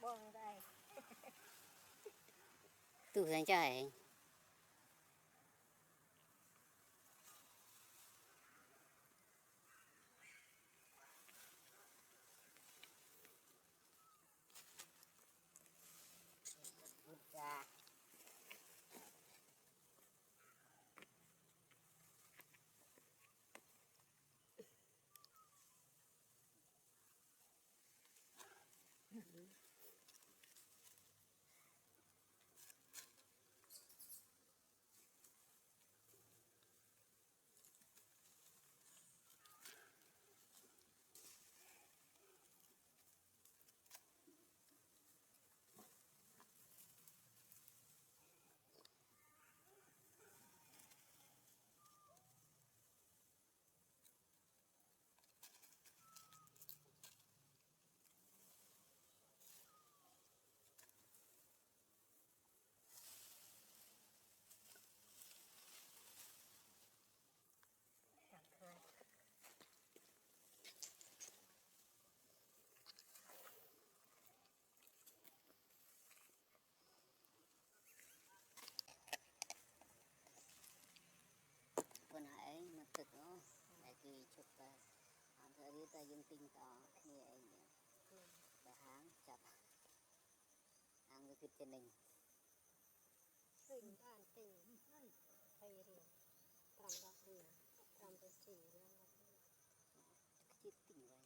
con đây tủ dành chạy dạ con hãy mà thực nó để kỳ chụp làm thời đi ta dương tinh tỏ như vậy và háng chặt háng với cái chân mình tình an tình thầy riêng trầm đọc riêng trầm được chỉ riêng chết tỉnh vậy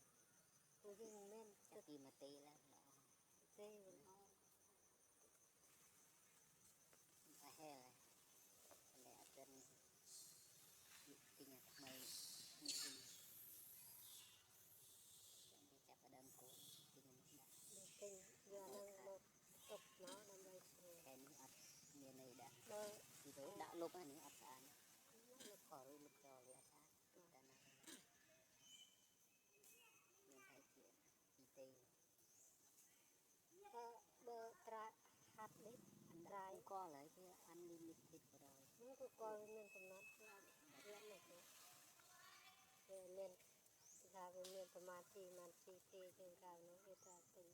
tôi riêng men chắc gì mà tê là tê rồi nó phải hè này để chân tinh nhạc mày như gì để chặt ở đơn cổ tinh nhạc đã tình vừa năng một tục nó làm đây cái những ập miền này đã rồi thì tôi đã lúc này những ập sàn lúc khỏi lúc rồi về sát cái này mình thấy chuyện y tế bơ tra hạt đấy anh đã cũng có lại cái ăn limited rồi nó có coi nên tầm nó rất là về nên ra về miềnประมาณ4 ปีถึงการnó về ta tình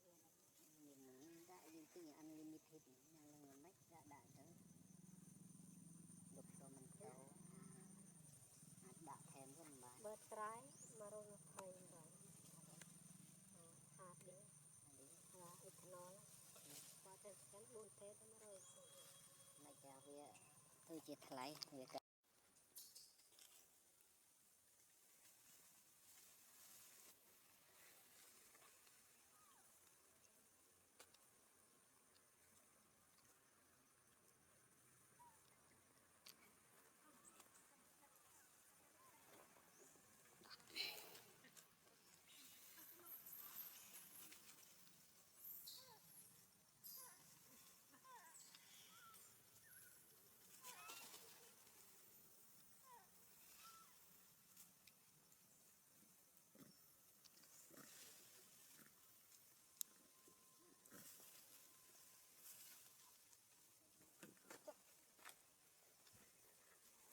mình đã những cái ăn limited nhưng mà mấy đã đại tới lúc rồi mình tàu đã thèm cái mà bơ trái mà rồi nó thay rồi hạt đấy là ethanol qua tới cái 4 thế đó mà rồi lại chào về tôi chỉ thấy về cái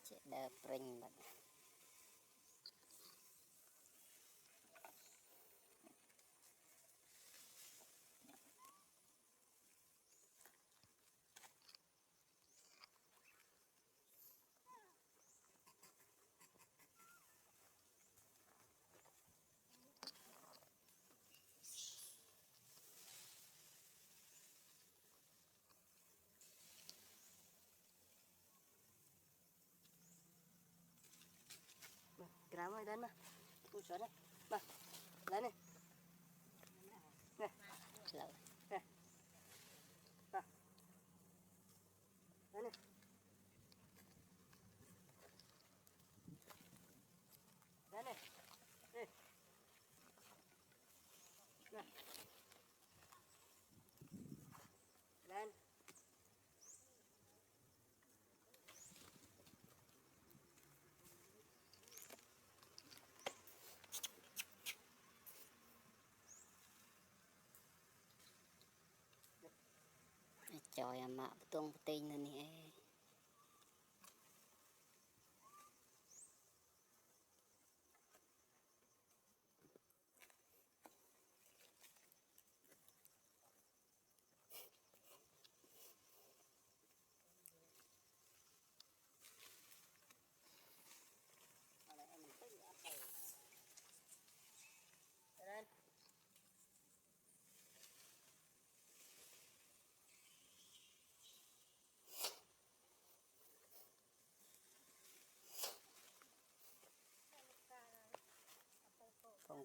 chế đờ pring bật gram ơi đến mà tôi sợ đấy mà lấy này nè lợn nè à lấy này lấy này đi nè lên trời mà tung tinh nữa nè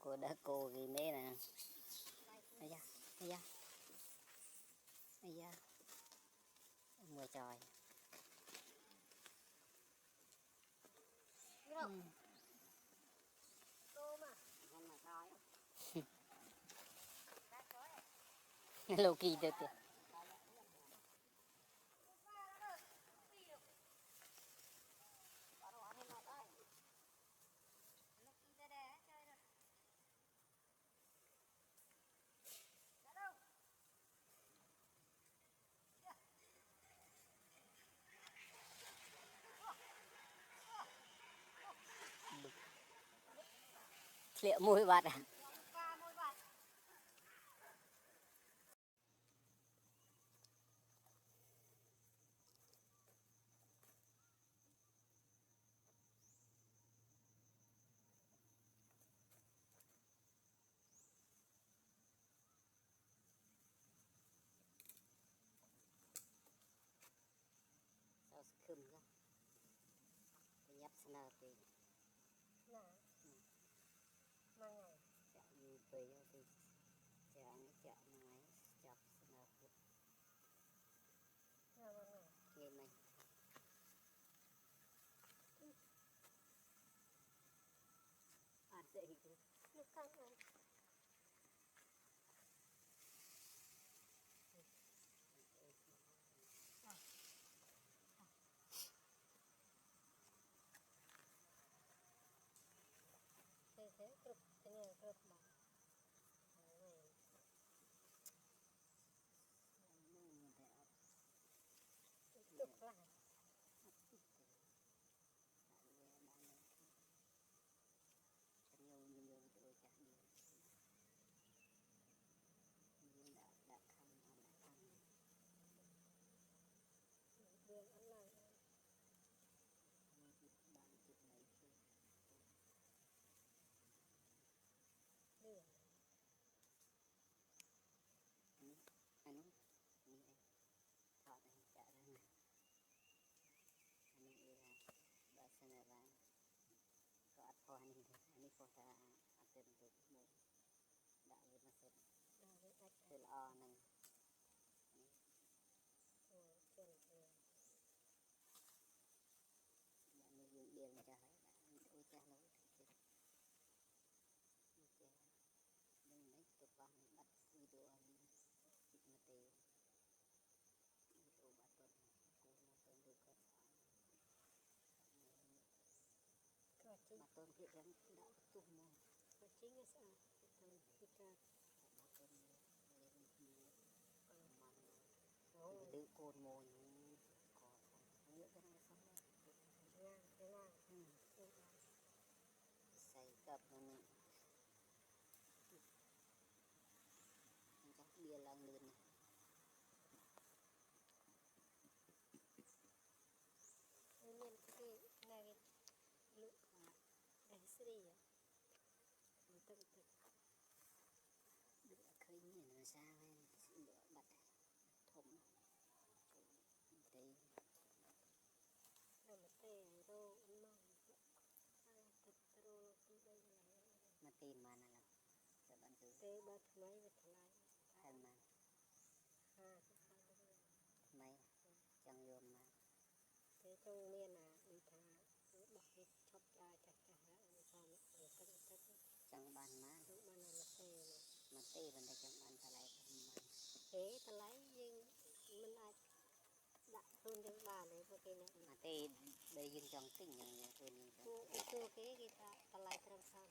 cô đã cô gì mấy nè. Ây da, ây da, ây da, mưa trời. Lâu kỳ được kìa. Liệu mùi bạt à? Sao khum ra? Nhấp sờ thì. Nè. Mang ngày. Chợ như vậy thì chợ này chợ này chọc sờ thì. Nè mang ngày. Nghe mày. À dậy thì Nó căng rồi. Thế cực thế này cực mà. Cực lại. Đường ăn lại. Đường. Anh thọ này chợ ra nè. Anh là bà sinh là có ăn phô anh thì phô ta ăn tên được một đã với nó sẽ từ lo này. Chân đường. Bạn dùng điện cho hết ôi cha lỗi đừng lấy tụi con bắt video đi chụp mà tê video bắt tuần cô nó tuần được Có chính. mà tuần kia rắn đã tụt mồm Có chính là sao? Thì cả. mà tuần mà đứa côn mồi có nhớ cái này xong rồi Thế nào? xây cặp mình chắc bia lần lượt này Nên cái này lụa đấy sẽ đi à? Mình tự tự. đứa khơi nhìn nó xa lên lửa bật thùng thì Rồi mà tê rô ăn mong. Thật rô đi đây là. mà tìm mà là sẽ bạn từ Tê bát mấy vật lại. thân mà À, cái sao đây? mấy chẳng dùng mà Thế trong miền à, đi thả bọc đi chọc ra chặt chặt ra ăn xong rồi tất chẳng bàn má lúc mà nó tê này. mà tê bên đây chẳng bàn ta lại mà Thế ta lấy nhưng mình ai đặt luôn cho bà này với cái này mà tê đây dừng trong tỉnh nhà thôi cô cái ta lấy làm sao